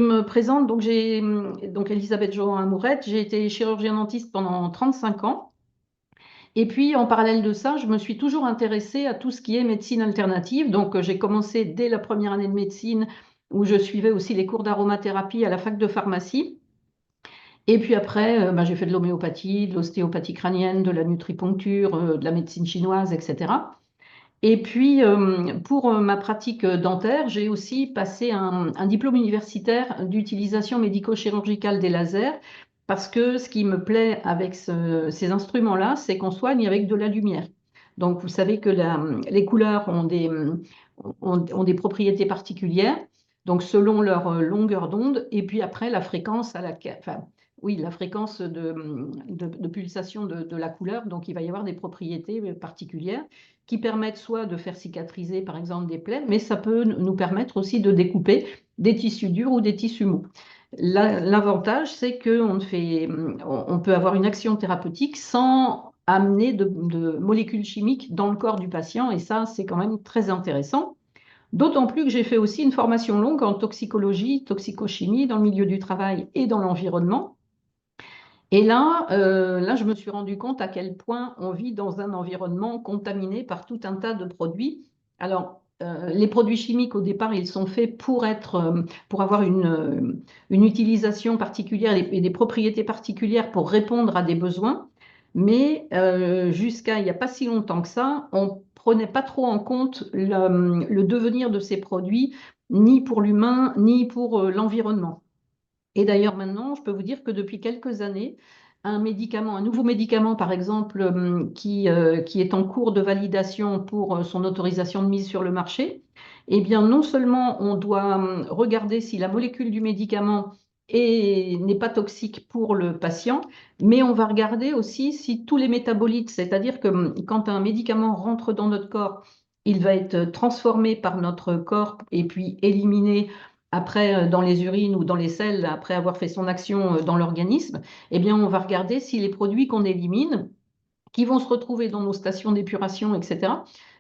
Me présente, donc j'ai donc Elisabeth Johan-Amourette, j'ai été chirurgien dentiste pendant 35 ans. Et puis en parallèle de ça, je me suis toujours intéressée à tout ce qui est médecine alternative. Donc j'ai commencé dès la première année de médecine où je suivais aussi les cours d'aromathérapie à la fac de pharmacie. Et puis après, j'ai fait de l'homéopathie, de l'ostéopathie crânienne, de la nutriponcture, de la médecine chinoise, etc. Et puis, pour ma pratique dentaire, j'ai aussi passé un diplôme universitaire d'utilisation médico-chirurgicale des lasers, parce que ce qui me plaît avec ces instruments-là, c'est qu'on soigne avec de la lumière. Donc, vous savez que les couleurs ont des propriétés particulières, donc selon leur longueur d'onde, et puis après la fréquence à laquelle, enfin, oui, la fréquence de pulsation de la couleur, donc il va y avoir des propriétés particulières qui permettent soit de faire cicatriser, par exemple, des plaies, mais ça peut nous permettre aussi de découper des tissus durs ou des tissus mous. L'avantage, c'est on peut avoir une action thérapeutique sans amener de molécules chimiques dans le corps du patient, et ça, c'est quand même très intéressant. D'autant plus que j'ai fait aussi une formation longue en toxicologie, toxicochimie, dans le milieu du travail et dans l'environnement. Et là, je me suis rendu compte à quel point on vit dans un environnement contaminé par tout un tas de produits. Alors, les produits chimiques, au départ, ils sont faits pour avoir une utilisation particulière et des propriétés particulières pour répondre à des besoins. Mais jusqu'à il n'y a pas si longtemps que ça, on prenait pas trop en compte le devenir de ces produits, ni pour l'humain, ni pour l'environnement. Et d'ailleurs, maintenant, je peux vous dire que depuis quelques années, un nouveau médicament, par exemple, qui est en cours de validation pour son autorisation de mise sur le marché, eh bien, non seulement on doit regarder si la molécule du médicament n'est pas toxique pour le patient, mais on va regarder aussi si tous les métabolites, c'est-à-dire que quand un médicament rentre dans notre corps, il va être transformé par notre corps et puis éliminé après dans les urines ou dans les selles, après avoir fait son action dans l'organisme, eh bien, on va regarder si les produits qu'on élimine, qui vont se retrouver dans nos stations d'épuration, etc.,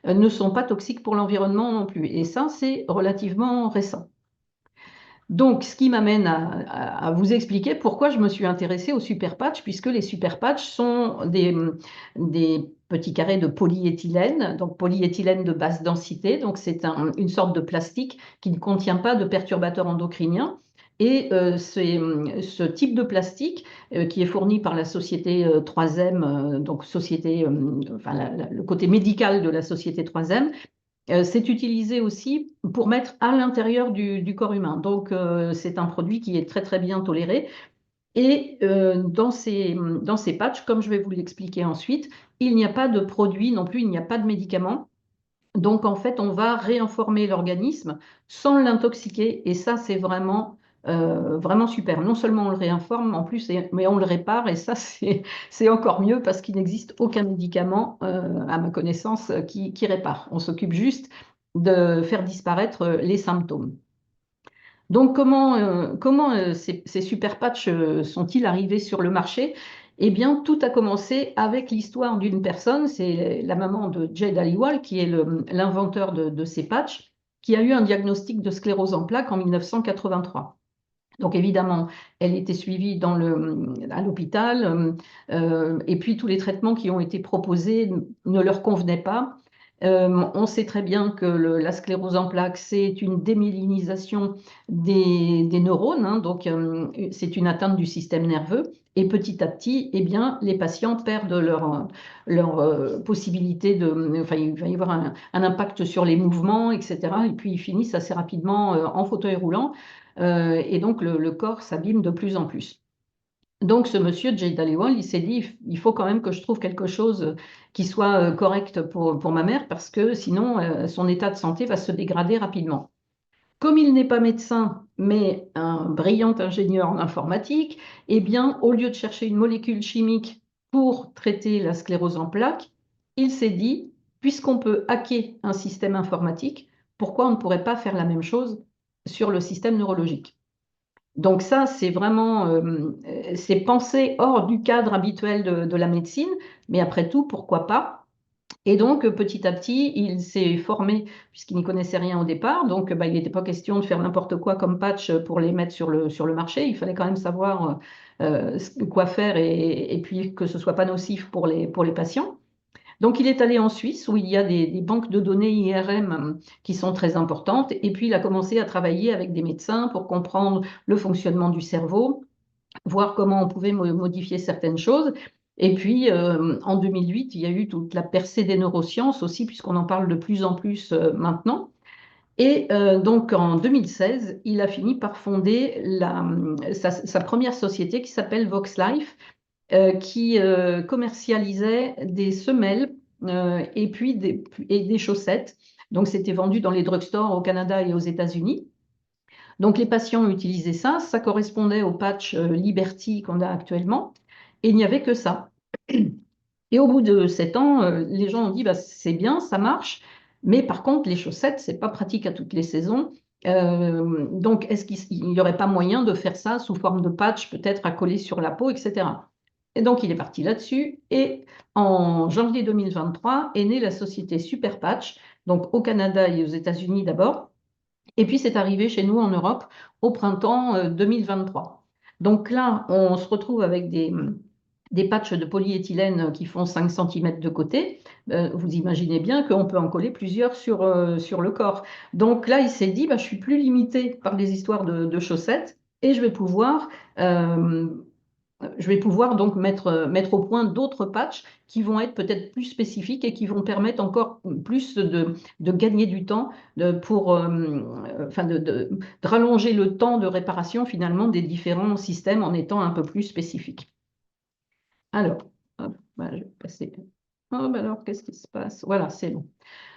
ne sont pas toxiques pour l'environnement non plus. Et ça, c'est relativement récent. Donc, ce qui m'amène à vous expliquer pourquoi je me suis intéressée aux super patchs, puisque les super patchs sont des petits carrés de polyéthylène, donc polyéthylène de basse densité, donc c'est une sorte de plastique qui ne contient pas de perturbateurs endocriniens. Et ce type de plastique qui est fourni par la société 3M, donc enfin, le côté médical de la société 3M, c'est utilisé aussi pour mettre à l'intérieur du corps humain. Donc, c'est un produit qui est très, très bien toléré. Et dans ces patchs, comme je vais vous l'expliquer ensuite, il n'y a pas de produit non plus, il n'y a pas de médicament. Donc, en fait, on va réinformer l'organisme sans l'intoxiquer. Et ça, c'est vraiment super. Non seulement on le réinforme, en plus, mais on le répare. Et ça, c'est encore mieux parce qu'il n'existe aucun médicament, à ma connaissance, qui répare. On s'occupe juste de faire disparaître les symptômes. Donc, comment ces super patchs sont-ils arrivés sur le marché? Eh bien, tout a commencé avec l'histoire d'une personne, c'est la maman de Jay Aliwal, qui est l'inventeur de ces patchs, qui a eu un diagnostic de sclérose en plaques en 1983. Donc évidemment, elle était suivie à l'hôpital, et puis tous les traitements qui ont été proposés ne leur convenaient pas. On sait très bien que la sclérose en plaques, c'est une démyélinisation des neurones, hein, donc c'est une atteinte du système nerveux. Et petit à petit, eh bien, les patients perdent leur possibilité enfin, il va y avoir un impact sur les mouvements, etc. Et puis ils finissent assez rapidement en fauteuil roulant. Et donc le corps s'abîme de plus en plus. Donc ce monsieur, Jay Dhaliwal, il s'est dit, il faut quand même que je trouve quelque chose qui soit correct pour ma mère, parce que sinon son état de santé va se dégrader rapidement. Comme il n'est pas médecin, mais un brillant ingénieur en informatique, eh bien, au lieu de chercher une molécule chimique pour traiter la sclérose en plaques, il s'est dit, puisqu'on peut hacker un système informatique, pourquoi on ne pourrait pas faire la même chose sur le système neurologique? Donc ça, c'est pensé hors du cadre habituel de la médecine, mais après tout, pourquoi pas? Et donc, petit à petit, il s'est formé, puisqu'il n'y connaissait rien au départ. Donc, il n'était pas question de faire n'importe quoi comme patch pour les mettre sur le marché. Il fallait quand même savoir quoi faire et puis que ce ne soit pas nocif pour les patients. Donc, il est allé en Suisse où il y a des banques de données IRM qui sont très importantes. Et puis, il a commencé à travailler avec des médecins pour comprendre le fonctionnement du cerveau, voir comment on pouvait modifier certaines choses. Et puis, en 2008, il y a eu toute la percée des neurosciences aussi, puisqu'on en parle de plus en plus maintenant. Et donc, en 2016, il a fini par fonder sa première société qui s'appelle VoxLife, qui commercialisait des semelles et puis des chaussettes. Donc, c'était vendu dans les drugstores au Canada et aux États-Unis. Donc, les patients utilisaient ça, ça correspondait au patch Liberty qu'on a actuellement, et il n'y avait que ça. Et au bout de 7 ans, les gens ont dit, bah, c'est bien, ça marche, mais par contre, les chaussettes, c'est pas pratique à toutes les saisons. Donc, est-ce qu'il n'y aurait pas moyen de faire ça sous forme de patch, peut-être à coller sur la peau, etc. Et donc, il est parti là-dessus. Et en janvier 2023 est née la société Super Patch, donc au Canada et aux États-Unis d'abord. Et puis, c'est arrivé chez nous en Europe au printemps 2023. Donc là, on se retrouve avec des patchs de polyéthylène qui font 5 cm de côté. Vous imaginez bien qu'on peut en coller plusieurs sur le corps. Donc là, il s'est dit, bah, je suis plus limité par les histoires de chaussettes et euh, je vais pouvoir donc mettre au point d'autres patchs qui vont être peut-être plus spécifiques et qui vont permettre encore plus de gagner du temps enfin de rallonger le temps de réparation finalement des différents systèmes en étant un peu plus spécifiques. Alors, hop, je vais passer. Oh, alors, qu'est-ce qui se passe? Voilà, c'est bon.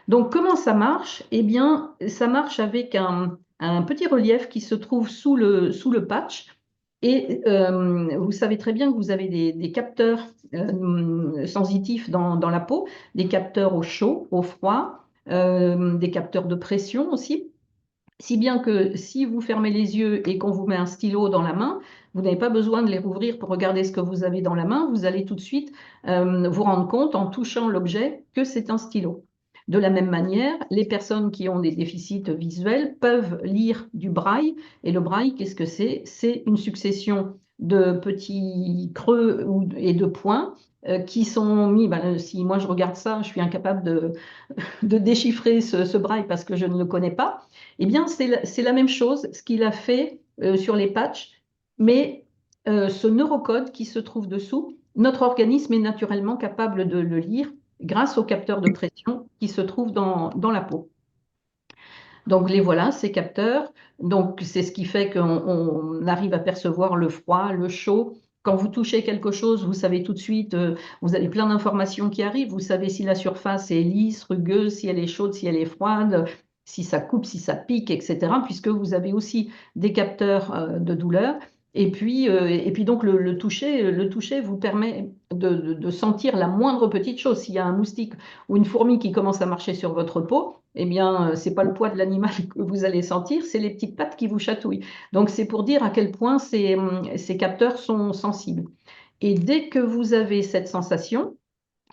Donc, comment ça marche? Eh bien, ça marche avec un petit relief qui se trouve sous le patch. Et vous savez très bien que vous avez des capteurs sensitifs dans la peau, des capteurs au chaud, au froid, des capteurs de pression aussi. Si bien que si vous fermez les yeux et qu'on vous met un stylo dans la main, vous n'avez pas besoin de les rouvrir pour regarder ce que vous avez dans la main. Vous allez tout de suite vous rendre compte en touchant l'objet que c'est un stylo. De la même manière, les personnes qui ont des déficits visuels peuvent lire du braille. Et le braille, qu'est-ce que c'est? C'est une succession de petits creux et de points qui sont mis. Ben, si moi je regarde ça, je suis incapable de déchiffrer ce braille parce que je ne le connais pas. Eh bien, c'est la même chose, ce qu'il a fait sur les patchs, mais ce neurocode qui se trouve dessous, notre organisme est naturellement capable de le lire grâce au capteur de pression qui se trouve dans la peau. Donc les voilà, ces capteurs. Donc c'est ce qui fait qu'on arrive à percevoir le froid, le chaud. Quand vous touchez quelque chose, vous savez tout de suite, vous avez plein d'informations qui arrivent. Vous savez si la surface est lisse, rugueuse, si elle est chaude, si elle est froide, si ça coupe, si ça pique, etc. Puisque vous avez aussi des capteurs de douleur. Et puis donc le toucher vous permet de sentir la moindre petite chose. S'il y a un moustique ou une fourmi qui commence à marcher sur votre peau, eh bien, c'est pas le poids de l'animal que vous allez sentir, c'est les petites pattes qui vous chatouillent. Donc, c'est pour dire à quel point ces capteurs sont sensibles. Et dès que vous avez cette sensation,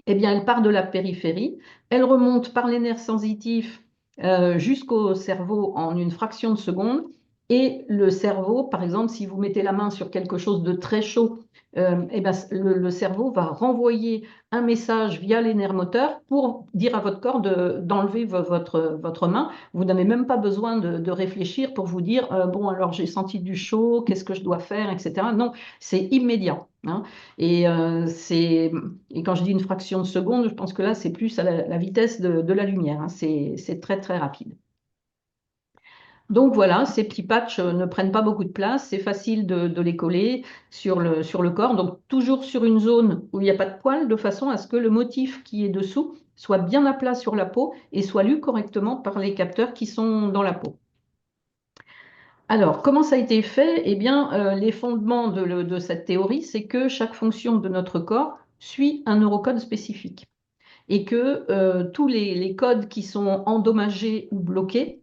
eh bien, elle part de la périphérie, elle remonte par les nerfs sensitifs jusqu'au cerveau en une fraction de seconde. Et le cerveau, par exemple, si vous mettez la main sur quelque chose de très chaud, eh ben, le cerveau va renvoyer un message via les nerfs moteurs pour dire à votre corps d'enlever votre main. Vous n'avez même pas besoin de réfléchir pour vous dire, bon, alors j'ai senti du chaud, qu'est-ce que je dois faire, etc. Non, c'est immédiat. Hein. Et, et quand je dis une fraction de seconde, je pense que là, c'est plus à la vitesse de la lumière. Hein. C'est très, très rapide. Donc voilà, ces petits patchs ne prennent pas beaucoup de place, c'est facile de les coller sur le corps, donc toujours sur une zone où il n'y a pas de poils, de façon à ce que le motif qui est dessous soit bien à plat sur la peau et soit lu correctement par les capteurs qui sont dans la peau. Alors, comment ça a été fait? Eh bien, les fondements de cette théorie, c'est que chaque fonction de notre corps suit un neurocode spécifique et que tous les codes qui sont endommagés ou bloqués,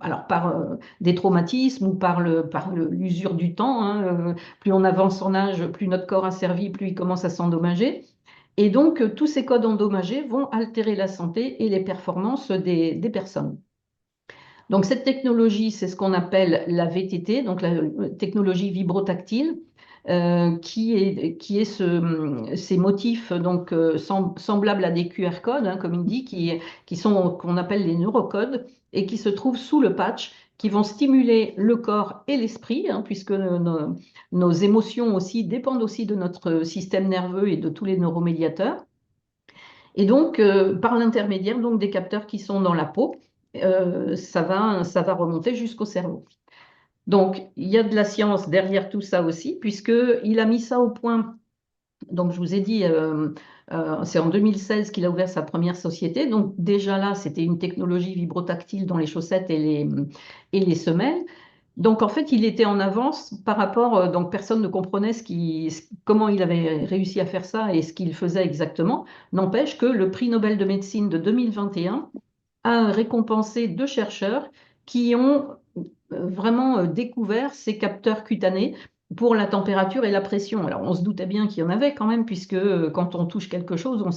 alors par des traumatismes ou par l'usure du temps, hein, plus on avance en âge, plus notre corps a servi, plus il commence à s'endommager, Et donc, tous ces codes endommagés vont altérer la santé et les performances des personnes. Donc, cette technologie, c'est ce qu'on appelle la VTT, donc la technologie vibrotactile, qui est ces motifs donc, semblables à des QR codes, hein, comme il dit, qui sont qu'on appelle les neurocodes et qui se trouvent sous le patch, qui vont stimuler le corps et l'esprit, hein, puisque nos émotions aussi dépendent aussi de notre système nerveux et de tous les neuromédiateurs. Et donc, par l'intermédiaire donc, des capteurs qui sont dans la peau, ça va remonter jusqu'au cerveau. Donc, il y a de la science derrière tout ça aussi, puisqu'il a mis ça au point. Donc, je vous ai dit, c'est en 2016 qu'il a ouvert sa première société. Donc, déjà là, c'était une technologie vibrotactile dans les chaussettes et les semelles. Donc, en fait, il était en avance par rapport, donc personne ne comprenait comment il avait réussi à faire ça et ce qu'il faisait exactement. N'empêche que le prix Nobel de médecine de 2021 a récompensé deux chercheurs qui ont vraiment découvert ces capteurs cutanés pour la température et la pression. Alors, on se doutait bien qu'il y en avait quand même, puisque quand on touche quelque chose, on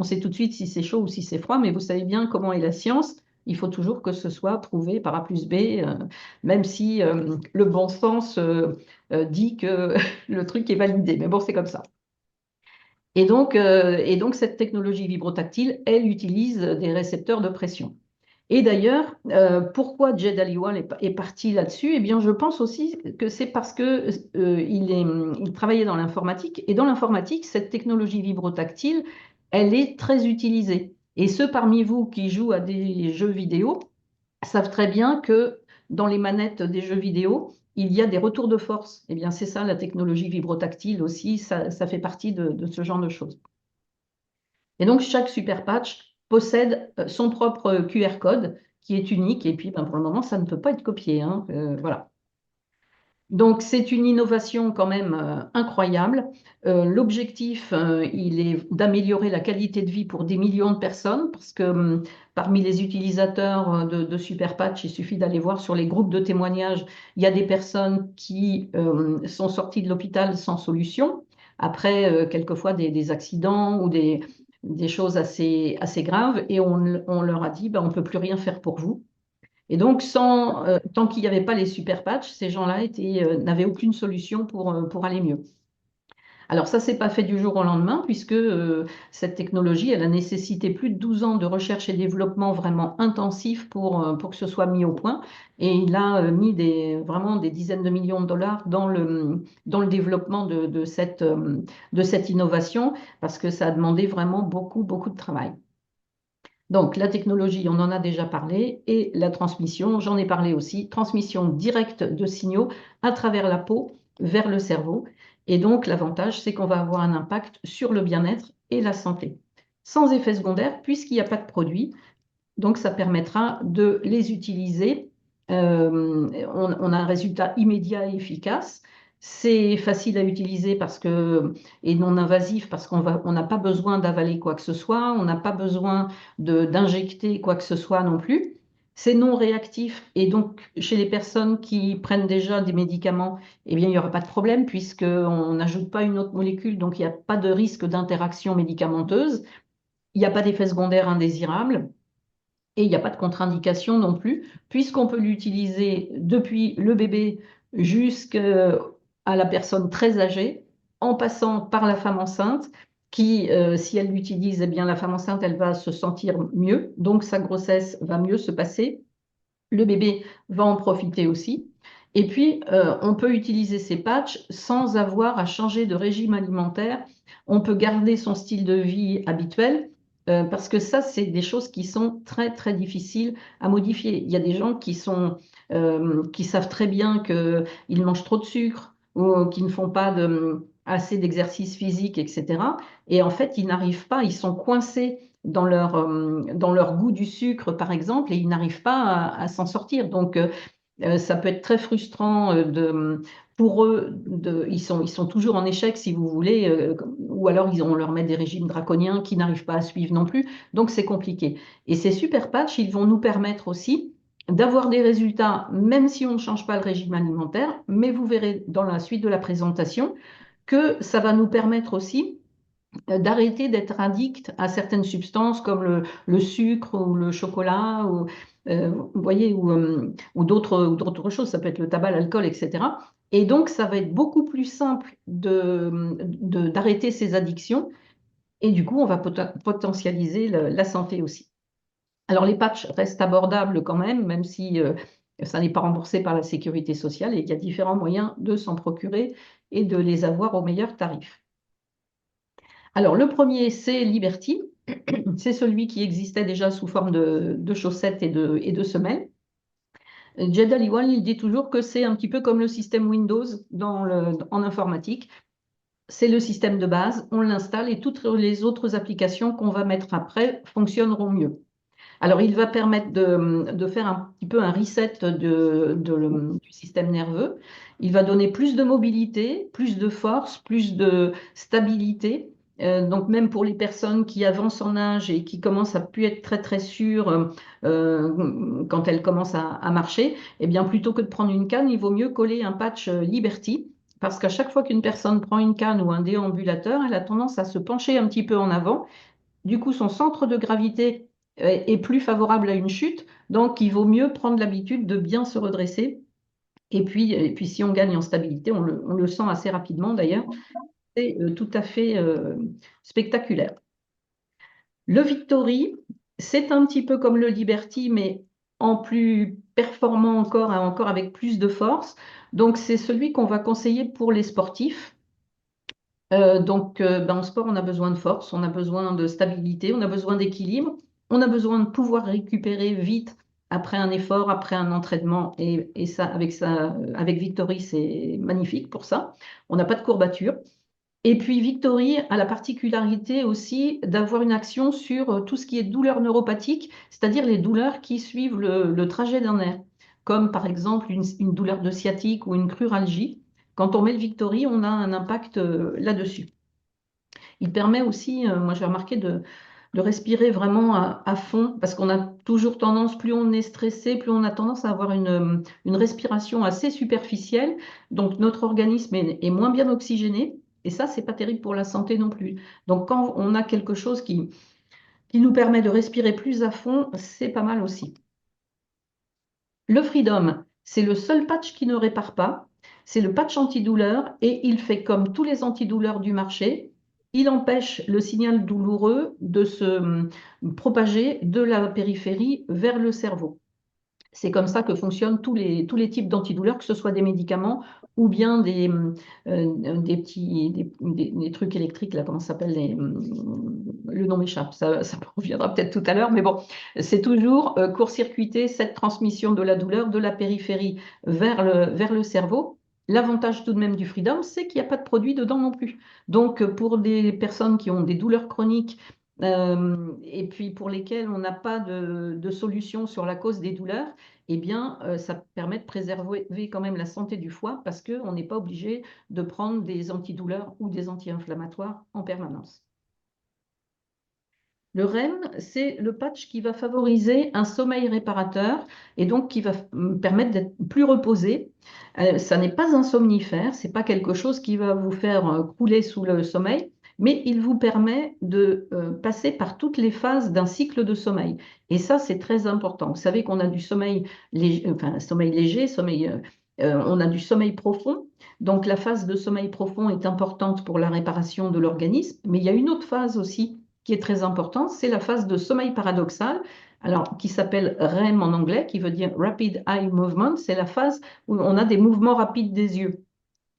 sait tout de suite si c'est chaud ou si c'est froid, mais vous savez bien comment est la science. Il faut toujours que ce soit prouvé par A plus B, même si le bon sens dit que le truc est validé. Mais bon, c'est comme ça. Et donc, cette technologie vibrotactile, elle utilise des récepteurs de pression. Et d'ailleurs, pourquoi Jed Aliwal est parti là-dessus? Eh bien, je pense aussi que c'est parce que il travaillait dans l'informatique. Et dans l'informatique, cette technologie vibrotactile, elle est très utilisée. Et ceux parmi vous qui jouent à des jeux vidéo savent très bien que dans les manettes des jeux vidéo, il y a des retours de force. Eh bien, c'est ça, la technologie vibrotactile aussi, ça fait partie de ce genre de choses. Et donc, chaque super patch possède son propre QR code qui est unique. Et puis, ben, pour le moment, ça ne peut pas être copié, hein. Voilà. Donc, c'est une innovation quand même incroyable. L'objectif, il est d'améliorer la qualité de vie pour des millions de personnes, parce que parmi les utilisateurs de Superpatch, il suffit d'aller voir sur les groupes de témoignages, il y a des personnes qui sont sorties de l'hôpital sans solution, après quelquefois des accidents ou des choses assez graves, et on leur a dit, ben, on ne peut plus rien faire pour vous. Et donc, tant qu'il n'y avait pas les super patchs, ces gens-là n'avaient aucune solution pour aller mieux. Alors ça, c'est pas fait du jour au lendemain, puisque cette technologie, elle a nécessité plus de 12 ans de recherche et développement vraiment intensif pour que ce soit mis au point. Et il a mis vraiment des dizaines de millions de dollars dans le développement de cette innovation, parce que ça a demandé vraiment beaucoup, beaucoup de travail. Donc, la technologie, on en a déjà parlé, et la transmission, j'en ai parlé aussi, transmission directe de signaux à travers la peau vers le cerveau. Et donc, l'avantage, c'est qu'on va avoir un impact sur le bien-être et la santé, sans effet secondaire, puisqu'il n'y a pas de produit. Donc, ça permettra de les utiliser. On a un résultat immédiat et efficace. C'est facile à utiliser et non invasif parce on n'a pas besoin d'avaler quoi que ce soit, on n'a pas besoin d'injecter quoi que ce soit non plus. C'est non réactif et donc chez les personnes qui prennent déjà des médicaments, eh bien, il n'y aura pas de problème puisqu'on n'ajoute pas une autre molécule, donc il n'y a pas de risque d'interaction médicamenteuse, il n'y a pas d'effet secondaire indésirable. Et il n'y a pas de contre-indication non plus, puisqu'on peut l'utiliser depuis le bébé jusqu'à la personne très âgée, en passant par la femme enceinte, qui, si elle l'utilise, eh bien, la femme enceinte, elle va se sentir mieux, donc sa grossesse va mieux se passer, le bébé va en profiter aussi. Et puis, on peut utiliser ces patchs sans avoir à changer de régime alimentaire. On peut garder son style de vie habituel parce que ça, c'est des choses qui sont très, très difficiles à modifier. Il y a des gens qui savent très bien qu'ils mangent trop de sucre ou qui ne font pas assez d'exercice physique, etc. Et en fait, ils n'arrivent pas, ils sont coincés dans leur goût du sucre, par exemple, et ils n'arrivent pas à s'en sortir. Donc, ça peut être très frustrant pour eux. Ils sont toujours en échec, si vous voulez, ou alors on leur met des régimes draconiens qui n'arrivent pas à suivre non plus. Donc, c'est compliqué. Et ces super patchs, ils vont nous permettre aussi d'avoir des résultats, même si on ne change pas le régime alimentaire. Mais vous verrez dans la suite de la présentation que ça va nous permettre aussi d'arrêter d'être addict à certaines substances comme le sucre ou le chocolat ou, vous voyez, ou d'autres choses, ça peut être le tabac, l'alcool, etc. Et donc, ça va être beaucoup plus simple d'arrêter ces addictions et du coup, on va potentialiser la santé aussi. Alors, les patchs restent abordables quand même, même si ça n'est pas remboursé par la sécurité sociale et il y a différents moyens de s'en procurer et de les avoir au meilleur tarif. Alors, le premier, c'est Liberty. C'est celui qui existait déjà sous forme de chaussettes et de semelles. Jed Aliwal, il dit toujours que c'est un petit peu comme le système Windows en informatique. C'est le système de base, on l'installe et toutes les autres applications qu'on va mettre après fonctionneront mieux. Alors, il va permettre de faire un petit peu un reset du système nerveux. Il va donner plus de mobilité, plus de force, plus de stabilité. Donc, même pour les personnes qui avancent en âge et qui commencent à plus être très, très sûres quand elles commencent à marcher, eh bien, plutôt que de prendre une canne, il vaut mieux coller un patch Liberty. Parce qu'à chaque fois qu'une personne prend une canne ou un déambulateur, elle a tendance à se pencher un petit peu en avant. Du coup, son centre de gravité est plus favorable à une chute, donc il vaut mieux prendre l'habitude de bien se redresser. Et puis si on gagne en stabilité, on le sent assez rapidement d'ailleurs, c'est tout à fait spectaculaire. Le Victory, c'est un petit peu comme le Liberty, mais en plus performant encore avec plus de force. Donc c'est celui qu'on va conseiller pour les sportifs. En sport, on a besoin de force, on a besoin de stabilité, on a besoin d'équilibre, on a besoin de pouvoir récupérer vite après un effort, après un entraînement. Et avec Victory, c'est magnifique pour ça. On n'a pas de courbature. Et puis Victory a la particularité aussi d'avoir une action sur tout ce qui est douleur neuropathique, c'est-à-dire les douleurs qui suivent le trajet d'un nerf, comme par exemple une douleur de sciatique ou une cruralgie. Quand on met le Victory, on a un impact là-dessus. Il permet aussi, moi j'ai remarqué, de respirer vraiment à fond, parce qu'on a toujours tendance, plus on est stressé, plus on a tendance à avoir une respiration assez superficielle, donc notre organisme est moins bien oxygéné, et ça, c'est pas terrible pour la santé non plus. Donc quand on a quelque chose qui nous permet de respirer plus à fond, c'est pas mal aussi. Le Freedom, c'est le seul patch qui ne répare pas. C'est le patch antidouleur et il fait comme tous les antidouleurs du marché. Il empêche le signal douloureux de se propager de la périphérie vers le cerveau. C'est comme ça que fonctionnent tous les types d'antidouleurs, que ce soit des médicaments ou bien des petits des trucs électriques, là, comment ça s'appelle le nom m'échappe, ça reviendra peut-être tout à l'heure, mais bon, c'est toujours court-circuiter cette transmission de la douleur de la périphérie vers le cerveau. L'avantage tout de même du Freedom, c'est qu'il n'y a pas de produit dedans non plus. Donc, pour des personnes qui ont des douleurs chroniques, et puis pour lesquels on n'a pas de solution sur la cause des douleurs, eh bien, ça permet de préserver quand même la santé du foie parce qu'on n'est pas obligé de prendre des antidouleurs ou des anti-inflammatoires en permanence. Le REM, c'est le patch qui va favoriser un sommeil réparateur et donc qui va permettre d'être plus reposé. Ça n'est pas un somnifère, c'est pas quelque chose qui va vous faire couler sous le sommeil, mais il vous permet de passer par toutes les phases d'un cycle de sommeil. Et ça, c'est très important. Vous savez qu'on a du sommeil léger, enfin, sommeil léger, on a du sommeil profond. Donc la phase de sommeil profond est importante pour la réparation de l'organisme, mais il y a une autre phase aussi qui est très importante, c'est la phase de sommeil paradoxal, alors qui s'appelle REM en anglais, qui veut dire Rapid Eye Movement. C'est la phase où on a des mouvements rapides des yeux.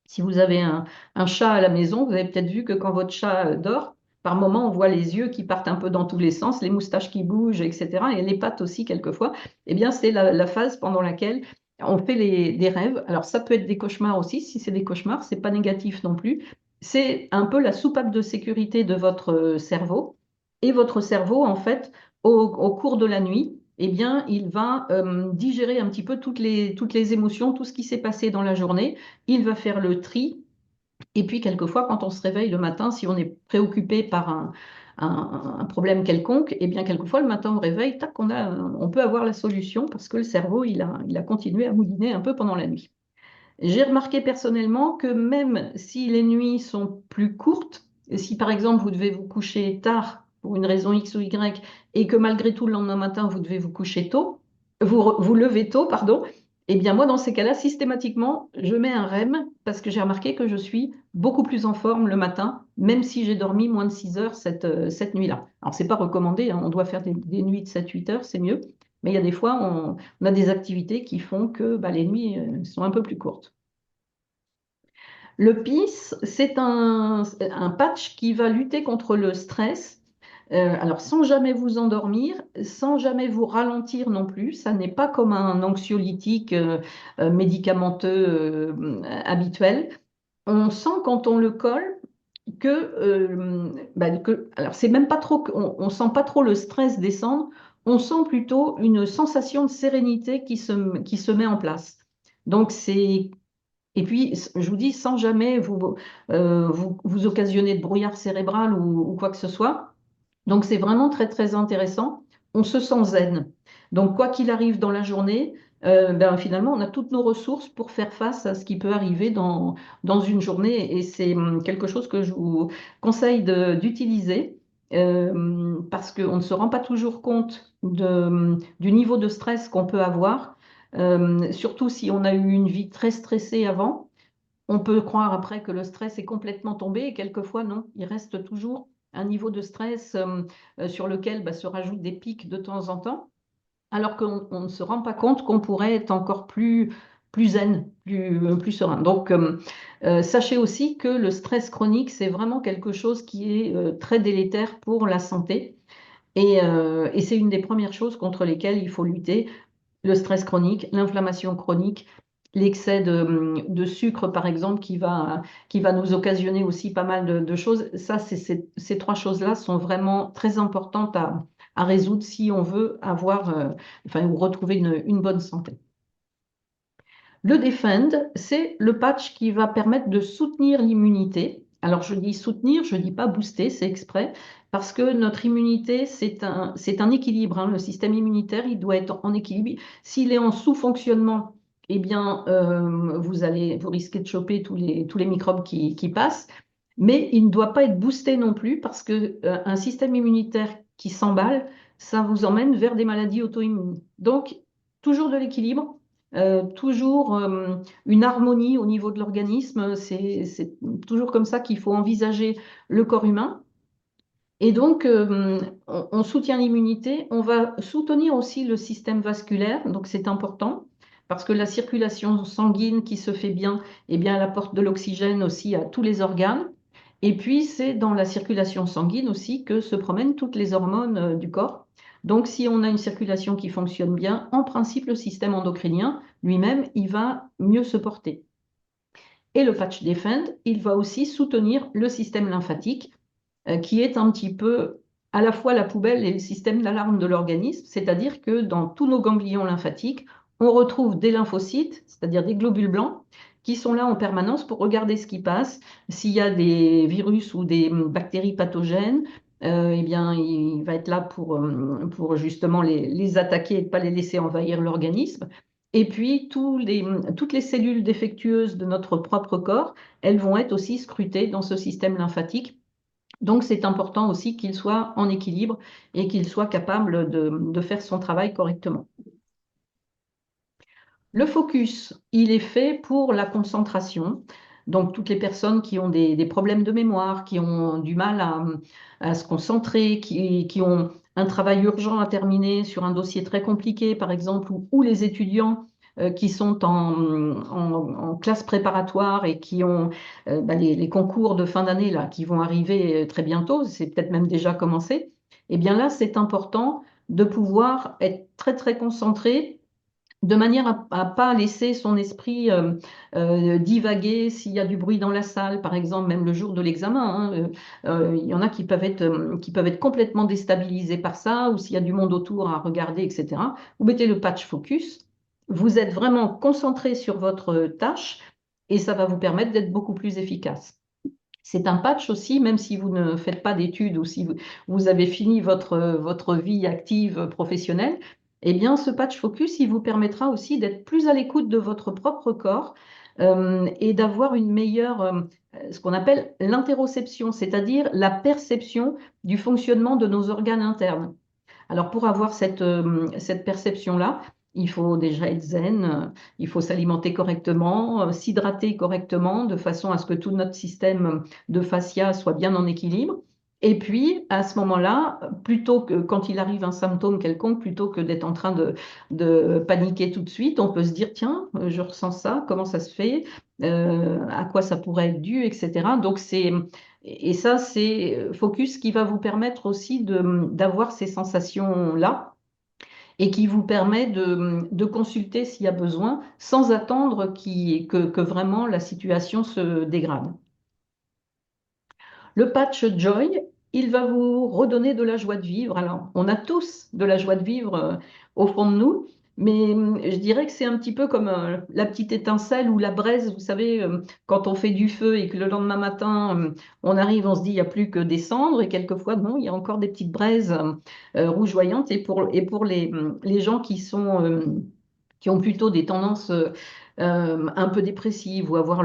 Si vous avez un chat à la maison, vous avez peut-être vu que quand votre chat dort, par moment, on voit les yeux qui partent un peu dans tous les sens, les moustaches qui bougent, etc. Et les pattes aussi, quelquefois. Eh bien, c'est la phase pendant laquelle on fait des rêves. Alors, ça peut être des cauchemars aussi. Si c'est des cauchemars, c'est pas négatif non plus. C'est un peu la soupape de sécurité de votre cerveau. Et votre cerveau, en fait, au cours de la nuit, eh bien, il va digérer un petit peu toutes les émotions, tout ce qui s'est passé dans la journée. Il va faire le tri. Et puis, quelquefois, quand on se réveille le matin, si on est préoccupé par un problème quelconque, eh bien, quelquefois, le matin au réveil, tac, on peut avoir la solution parce que le cerveau, il a continué à mouliner un peu pendant la nuit. J'ai remarqué personnellement que même si les nuits sont plus courtes, si par exemple vous devez vous coucher tard pour une raison X ou Y et que malgré tout le lendemain matin vous devez vous coucher tôt, vous lever tôt, pardon, eh bien moi dans ces cas-là, systématiquement, je mets un REM parce que j'ai remarqué que je suis beaucoup plus en forme le matin, même si j'ai dormi moins de 6 heures cette nuit-là. Alors c'est pas recommandé, hein, on doit faire des nuits de 7-8 heures, c'est mieux, mais il y a des fois, on a des activités qui font que bah, les nuits sont un peu plus courtes. Le PIS, c'est un patch qui va lutter contre le stress. Alors, sans jamais vous endormir, sans jamais vous ralentir non plus. Ça n'est pas comme un anxiolytique médicamenteux habituel. On sent quand on le colle alors c'est même pas trop, on sent pas trop le stress descendre. On sent plutôt une sensation de sérénité qui se met en place. Donc, et puis, je vous dis, sans jamais vous occasionner de brouillard cérébral ou quoi que ce soit. Donc, c'est vraiment très, très intéressant. On se sent zen. Donc, quoi qu'il arrive dans la journée, finalement, on a toutes nos ressources pour faire face à ce qui peut arriver dans une journée. Et c'est quelque chose que je vous conseille d'utiliser parce qu'on ne se rend pas toujours compte du niveau de stress qu'on peut avoir. Surtout si on a eu une vie très stressée avant, on peut croire après que le stress est complètement tombé et quelquefois non, il reste toujours un niveau de stress sur lequel se rajoutent des pics de temps en temps, alors qu'on ne se rend pas compte qu'on pourrait être encore plus zen, plus serein. Donc, sachez aussi que le stress chronique, c'est vraiment quelque chose qui est très délétère pour la santé. Et c'est une des premières choses contre lesquelles il faut lutter, le stress chronique, l'inflammation chronique, l'excès de sucre, par exemple, qui va nous occasionner aussi pas mal de choses. Ça, ces trois choses-là sont vraiment très importantes à résoudre si on veut ou retrouver une bonne santé. Le Defend, c'est le patch qui va permettre de soutenir l'immunité. Alors, je dis soutenir, je ne dis pas booster, c'est exprès, parce que notre immunité, c'est un équilibre, hein. Le système immunitaire, il doit être en équilibre. S'il est en sous-fonctionnement, eh bien, vous risquez de choper tous les microbes qui passent. Mais il ne doit pas être boosté non plus, parce que un système immunitaire qui s'emballe, ça vous emmène vers des maladies auto-immunes. Donc, toujours de l'équilibre. Toujours une harmonie au niveau de l'organisme. C'est toujours comme ça qu'il faut envisager le corps humain. Et donc, on soutient l'immunité. On va soutenir aussi le système vasculaire. Donc, c'est important parce que la circulation sanguine qui se fait bien, eh bien, elle apporte de l'oxygène aussi à tous les organes. Et puis, c'est dans la circulation sanguine aussi que se promènent toutes les hormones du corps. Donc, si on a une circulation qui fonctionne bien, en principe, le système endocrinien lui-même, il va mieux se porter. Et le patch Defend, il va aussi soutenir le système lymphatique, qui est un petit peu à la fois la poubelle et le système d'alarme de l'organisme, c'est-à-dire que dans tous nos ganglions lymphatiques, on retrouve des lymphocytes, c'est-à-dire des globules blancs, qui sont là en permanence pour regarder ce qui passe. S'il y a des virus ou des bactéries pathogènes, eh bien, il va être là pour justement les attaquer et ne pas les laisser envahir l'organisme. Et puis, toutes les cellules défectueuses de notre propre corps, elles vont être aussi scrutées dans ce système lymphatique. Donc, c'est important aussi qu'il soit en équilibre et qu'il soit capable de faire son travail correctement. Le focus, il est fait pour la concentration. Donc, toutes les personnes qui ont des problèmes de mémoire, qui ont du mal à se concentrer, qui ont un travail urgent à terminer sur un dossier très compliqué, par exemple, ou les étudiants qui sont en classe préparatoire et qui ont les concours de fin d'année là, qui vont arriver très bientôt, c'est peut-être même déjà commencé. Eh bien là, c'est important de pouvoir être très, très concentré de manière à pas laisser son esprit divaguer s'il y a du bruit dans la salle, par exemple, même le jour de l'examen, hein. Il y en a qui peuvent être complètement déstabilisés par ça, ou s'il y a du monde autour à regarder, etc. Vous mettez le patch focus, vous êtes vraiment concentré sur votre tâche et ça va vous permettre d'être beaucoup plus efficace. C'est un patch aussi, même si vous ne faites pas d'études ou si vous avez fini votre vie active professionnelle, eh bien, ce patch focus, il vous permettra aussi d'être plus à l'écoute de votre propre corps, et d'avoir une meilleure, ce qu'on appelle l'interoception, c'est-à-dire la perception du fonctionnement de nos organes internes. Alors pour avoir cette perception-là, il faut déjà être zen, il faut s'alimenter correctement, s'hydrater correctement, de façon à ce que tout notre système de fascia soit bien en équilibre. Et puis, à ce moment-là, plutôt que quand il arrive un symptôme quelconque, plutôt que d'être en train de paniquer tout de suite, on peut se dire, tiens, je ressens ça, comment ça se fait, à quoi ça pourrait être dû, etc. Donc, et ça, c'est Focus qui va vous permettre aussi d'avoir ces sensations-là et qui vous permet de consulter s'il y a besoin sans attendre que vraiment la situation se dégrade. Le patch Joy, il va vous redonner de la joie de vivre. Alors, on a tous de la joie de vivre au fond de nous, mais je dirais que c'est un petit peu comme la petite étincelle ou la braise, vous savez, quand on fait du feu et que le lendemain matin, on arrive, on se dit, il n'y a plus que des cendres, et quelquefois, non, il y a encore des petites braises rougeoyantes. Et pour les gens qui ont plutôt des tendances un peu dépressives ou avoir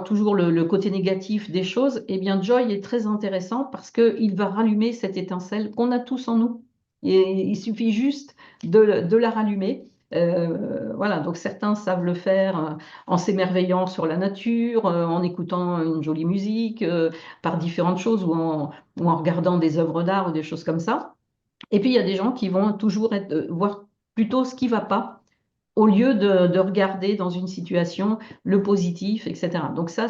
toujours le côté négatif des choses, eh bien Joy est très intéressant parce qu'il va rallumer cette étincelle qu'on a tous en nous. Et il suffit juste de la rallumer. Voilà, donc certains savent le faire en s'émerveillant sur la nature, en écoutant une jolie musique, par différentes choses ou en regardant des œuvres d'art ou des choses comme ça. Et puis il y a des gens qui vont toujours voir plutôt ce qui ne va pas au lieu de regarder dans une situation le positif, etc. Donc ça,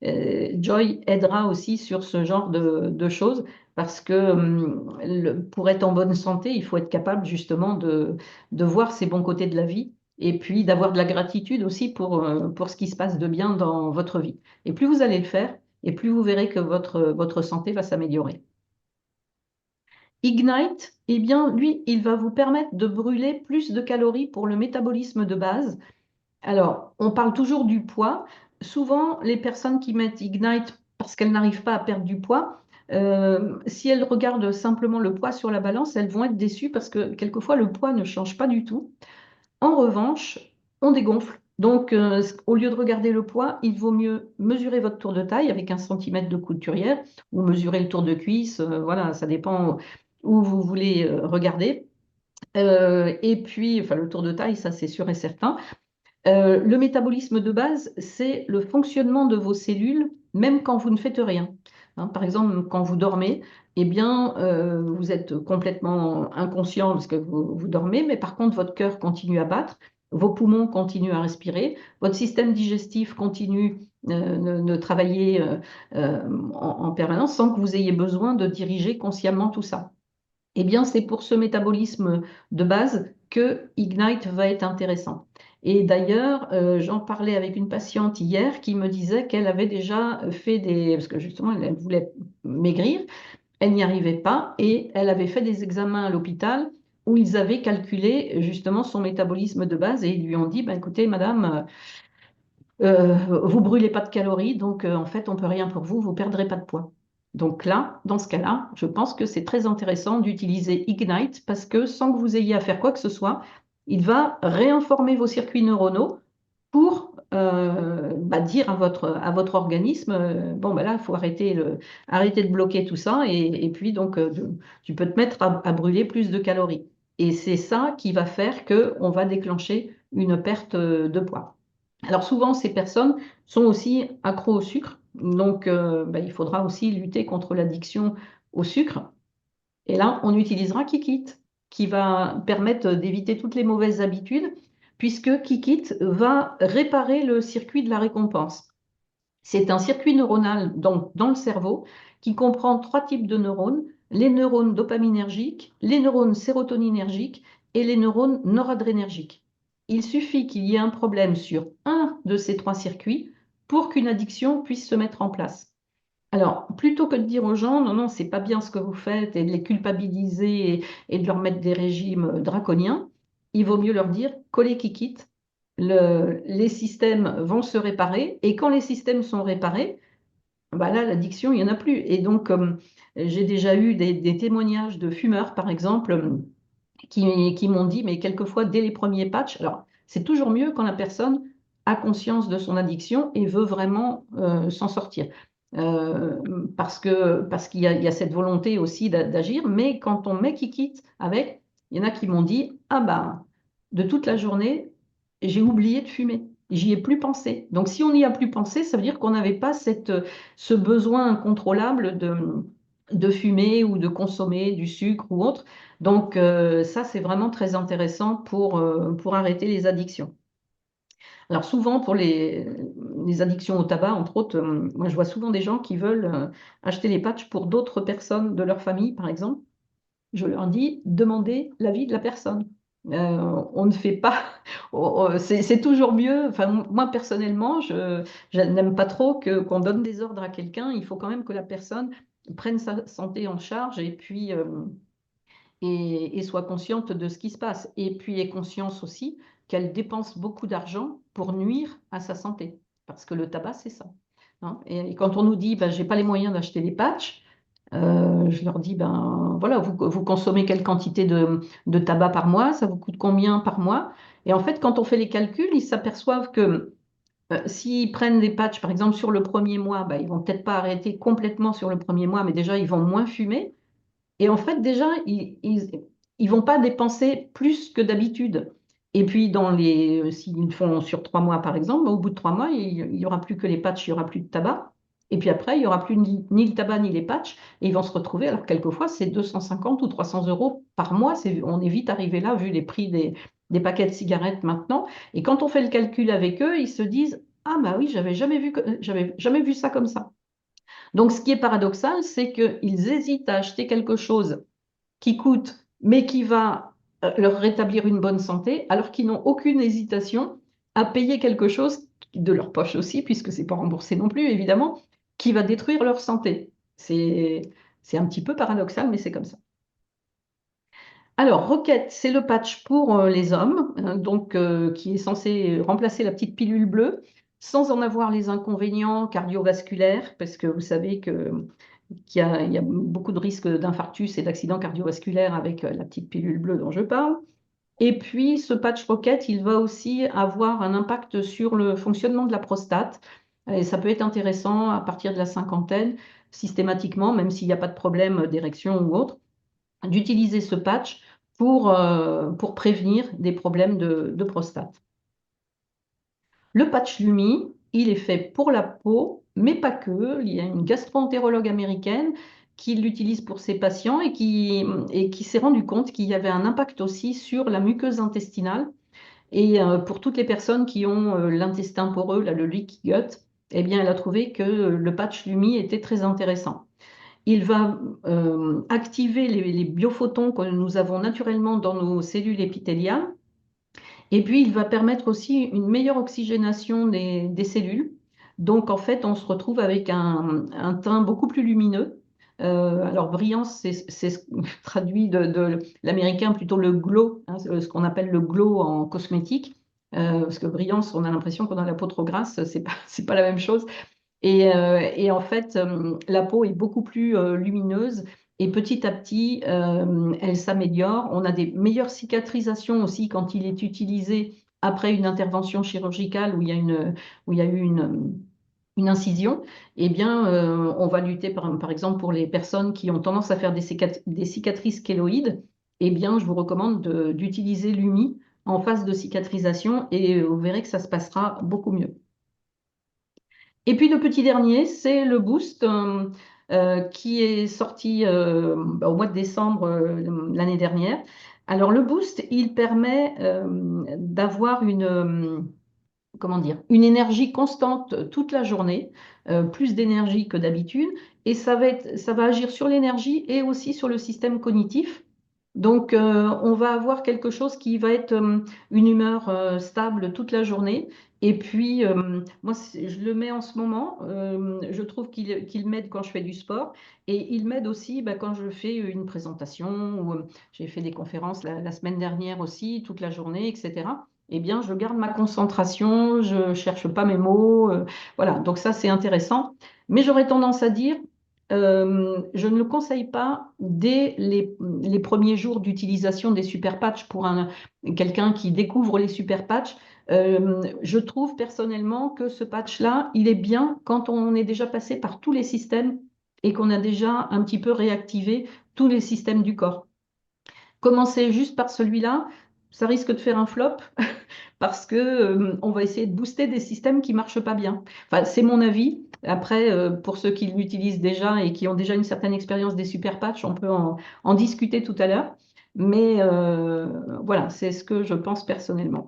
Joy aidera aussi sur ce genre de choses parce que pour être en bonne santé, il faut être capable justement de voir ses bons côtés de la vie et puis d'avoir de la gratitude aussi pour ce qui se passe de bien dans votre vie. Et plus vous allez le faire, et plus vous verrez que votre santé va s'améliorer. Ignite, eh bien, lui, il va vous permettre de brûler plus de calories pour le métabolisme de base. Alors, on parle toujours du poids. Souvent, les personnes qui mettent Ignite parce qu'elles n'arrivent pas à perdre du poids, si elles regardent simplement le poids sur la balance, elles vont être déçues parce que quelquefois, le poids ne change pas du tout. En revanche, on dégonfle. Donc, au lieu de regarder le poids, il vaut mieux mesurer votre tour de taille avec 1 centimètre de couturière ou mesurer le tour de cuisse. Voilà, ça dépend où vous voulez regarder. Et puis, enfin, le tour de taille, ça c'est sûr et certain. Le métabolisme de base, c'est le fonctionnement de vos cellules, même quand vous ne faites rien. Hein, par exemple, quand vous dormez, eh bien, vous êtes complètement inconscient parce que vous dormez, mais par contre, votre cœur continue à battre, vos poumons continuent à respirer, votre système digestif continue de travailler en permanence sans que vous ayez besoin de diriger consciemment tout ça. Eh bien, c'est pour ce métabolisme de base que Ignite va être intéressant. Et d'ailleurs, j'en parlais avec une patiente hier qui me disait qu'elle avait déjà fait parce que justement, elle voulait maigrir, elle n'y arrivait pas et elle avait fait des examens à l'hôpital où ils avaient calculé justement son métabolisme de base et ils lui ont dit, ben, écoutez, madame, vous brûlez pas de calories, donc en fait, on peut rien pour vous, vous perdrez pas de poids. Donc là, dans ce cas-là, je pense que c'est très intéressant d'utiliser Ignite parce que sans que vous ayez à faire quoi que ce soit, il va réinformer vos circuits neuronaux pour dire à votre organisme, bon, ben là, il faut arrêter de bloquer tout ça et puis donc tu peux te mettre à brûler plus de calories. Et c'est ça qui va faire qu'on va déclencher une perte de poids. Alors souvent, ces personnes sont aussi accros au sucre, donc il faudra aussi lutter contre l'addiction au sucre. Et là, on utilisera Kikit, qui va permettre d'éviter toutes les mauvaises habitudes, puisque Kikit va réparer le circuit de la récompense. C'est un circuit neuronal donc, dans le cerveau qui comprend 3 types de neurones, les neurones dopaminergiques, les neurones sérotoninergiques et les neurones noradrénergiques. Il suffit qu'il y ait un problème sur un de ces 3 circuits pour qu'une addiction puisse se mettre en place. Alors, plutôt que de dire aux gens, non, non, c'est pas bien ce que vous faites, et de les culpabiliser et de leur mettre des régimes draconiens, il vaut mieux leur dire, collez Kikit, les systèmes vont se réparer, et quand les systèmes sont réparés, bah là, l'addiction, il n'y en a plus. Et donc, j'ai déjà eu des témoignages de fumeurs, par exemple, qui m'ont dit, mais quelquefois, dès les premiers patchs, alors c'est toujours mieux quand la personne a conscience de son addiction et veut vraiment s'en sortir. Euh, parce qu'il y a cette volonté aussi d'agir, mais quand on met qui quitte avec, il y en a qui m'ont dit, ah ben, de toute la journée, j'ai oublié de fumer. J'y ai plus pensé. Donc, si on n'y a plus pensé, ça veut dire qu'on n'avait pas ce besoin incontrôlable de fumer ou de consommer du sucre ou autre. Donc, ça, c'est vraiment très intéressant pour arrêter les addictions. Alors, souvent, pour les addictions au tabac, entre autres, moi, je vois souvent des gens qui veulent acheter les patchs pour d'autres personnes de leur famille, par exemple. Je leur dis, demandez l'avis de la personne. On ne fait pas, c'est toujours mieux. Enfin, moi personnellement, je n'aime pas trop qu'on donne des ordres à quelqu'un. Il faut quand même que la personne prenne sa santé en charge et puis et soit consciente de ce qui se passe. Et puis ait conscience aussi qu'elle dépense beaucoup d'argent pour nuire à sa santé, parce que le tabac, c'est ça. Hein. Et quand on nous dit, ben, j'ai pas les moyens d'acheter des patchs, je leur dis, ben voilà, vous consommez quelle quantité de tabac par mois, ça vous coûte combien par mois? Et en fait, quand on fait les calculs, ils s'aperçoivent que s'ils prennent des patchs, par exemple, sur le premier mois, ben, ils vont peut-être pas arrêter complètement sur le premier mois, mais déjà, ils vont moins fumer. Et en fait, déjà, ils vont pas dépenser plus que d'habitude. Et puis, s'ils font sur 3 mois, par exemple, au bout de 3 mois, il n'y aura plus que les patchs, il n'y aura plus de tabac. Et puis après, il n'y aura plus ni le tabac ni les patchs. Et ils vont se retrouver, alors quelquefois, c'est 250 ou 300 euros par mois. On est vite arrivé là, vu les prix des paquets de cigarettes maintenant. Et quand on fait le calcul avec eux, ils se disent, ah bah oui, j'avais jamais vu ça comme ça. Donc, ce qui est paradoxal, c'est qu'ils hésitent à acheter quelque chose qui coûte, mais qui va leur rétablir une bonne santé, alors qu'ils n'ont aucune hésitation à payer quelque chose de leur poche aussi, puisque c'est pas remboursé non plus, évidemment, qui va détruire leur santé. C'est un petit peu paradoxal, mais c'est comme ça. Alors, Rocket, c'est le patch pour les hommes, hein, donc qui est censé remplacer la petite pilule bleue, sans en avoir les inconvénients cardiovasculaires, parce que vous savez qu'il y a beaucoup de risques d'infarctus et d'accidents cardiovasculaires avec la petite pilule bleue dont je parle. Et puis, ce patch Rocket, il va aussi avoir un impact sur le fonctionnement de la prostate. Et ça peut être intéressant à partir de la cinquantaine, systématiquement, même s'il n'y a pas de problème d'érection ou autre, d'utiliser ce patch pour prévenir des problèmes de prostate. Le patch Lumi, il est fait pour la peau, mais pas que. Il y a une gastro-entérologue américaine qui l'utilise pour ses patients et qui s'est rendu compte qu'il y avait un impact aussi sur la muqueuse intestinale. Et pour toutes les personnes qui ont l'intestin poreux, là, le leaky gut, eh bien, elle a trouvé que le patch Lumi était très intéressant. Il va activer les biophotons que nous avons naturellement dans nos cellules épithéliales. Et puis, il va permettre aussi une meilleure oxygénation des cellules. Donc, en fait, on se retrouve avec un teint beaucoup plus lumineux. Alors, brillance, c'est traduit de l'américain plutôt le glow, hein, ce qu'on appelle le glow en cosmétique. Parce que brillance, on a l'impression qu'on a la peau trop grasse, c'est pas la même chose. Et en fait, la peau est beaucoup plus lumineuse et petit à petit, elle s'améliore. On a des meilleures cicatrisations aussi quand il est utilisé après une intervention chirurgicale où il y a eu une incision. Eh bien, on va lutter par exemple pour les personnes qui ont tendance à faire des cicatrices kéloïdes. Eh bien, je vous recommande d'utiliser l'UMI en phase de cicatrisation et vous verrez que ça se passera beaucoup mieux. Et puis le petit dernier, c'est le Boost qui est sorti au mois de décembre l'année dernière. Alors le Boost, il permet d'avoir comment dire, une énergie constante toute la journée, plus d'énergie que d'habitude, et ça va agir sur l'énergie et aussi sur le système cognitif. Donc, on va avoir quelque chose qui va être une humeur stable toute la journée. Et puis, moi, je le mets en ce moment. Je trouve qu'il m'aide quand je fais du sport. Et il m'aide aussi bah, quand je fais une présentation ou j'ai fait des conférences la semaine dernière aussi, toute la journée, etc. Eh bien, je garde ma concentration, je cherche pas mes mots. Voilà, donc ça, c'est intéressant. Mais j'aurais tendance à dire, je ne le conseille pas dès les premiers jours d'utilisation des super patchs pour quelqu'un qui découvre les super patchs. Je trouve personnellement que ce patch-là, il est bien quand on est déjà passé par tous les systèmes et qu'on a déjà un petit peu réactivé tous les systèmes du corps. Commencer juste par celui-là, ça risque de faire un flop parce que on va essayer de booster des systèmes qui marchent pas bien. Enfin, c'est mon avis. Après, pour ceux qui l'utilisent déjà et qui ont déjà une certaine expérience des super patchs, on peut en discuter tout à l'heure. Mais voilà, c'est ce que je pense personnellement.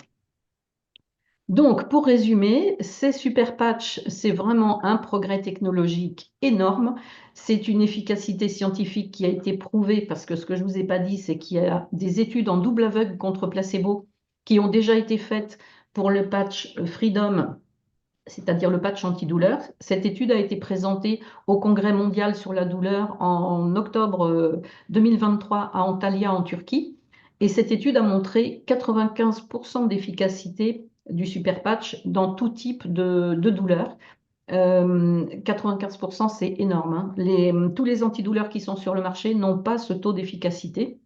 Donc, pour résumer, ces super patchs, c'est vraiment un progrès technologique énorme. C'est une efficacité scientifique qui a été prouvée parce que ce que je ne vous ai pas dit, c'est qu'il y a des études en double aveugle contre placebo qui ont déjà été faites pour le patch Freedom, c'est-à-dire le patch antidouleur. Cette étude a été présentée au Congrès mondial sur la douleur en octobre 2023 à Antalya en Turquie. Et cette étude a montré 95% d'efficacité du super patch dans tout type de douleur. 95%, c'est énorme, hein. Tous les antidouleurs qui sont sur le marché n'ont pas ce taux d'efficacité.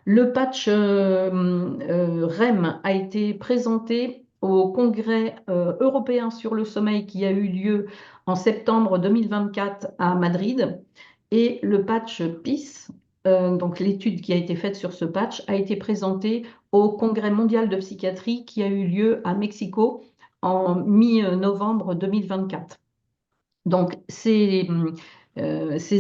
Le patch REM a été présenté au Congrès européen sur le sommeil qui a eu lieu en septembre 2024 à Madrid. Et le patch PIS, donc l'étude qui a été faite sur ce patch, a été présentée au Congrès mondial de psychiatrie qui a eu lieu à Mexico en mi-novembre 2024. Donc, ces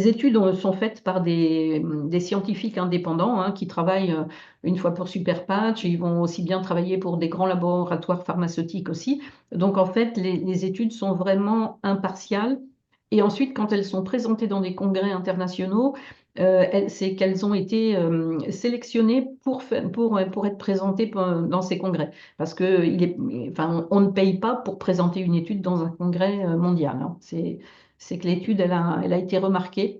études sont faites par des scientifiques indépendants, hein, qui travaillent une fois pour Superpatch. Ils vont aussi bien travailler pour des grands laboratoires pharmaceutiques aussi. Donc, en fait, les études sont vraiment impartiales. Et ensuite, quand elles sont présentées dans des congrès internationaux, c'est qu'elles ont été sélectionnées pour être présentées dans ces congrès. Parce que enfin, on ne paye pas pour présenter une étude dans un congrès mondial, hein. C'est que l'étude, elle a été remarquée.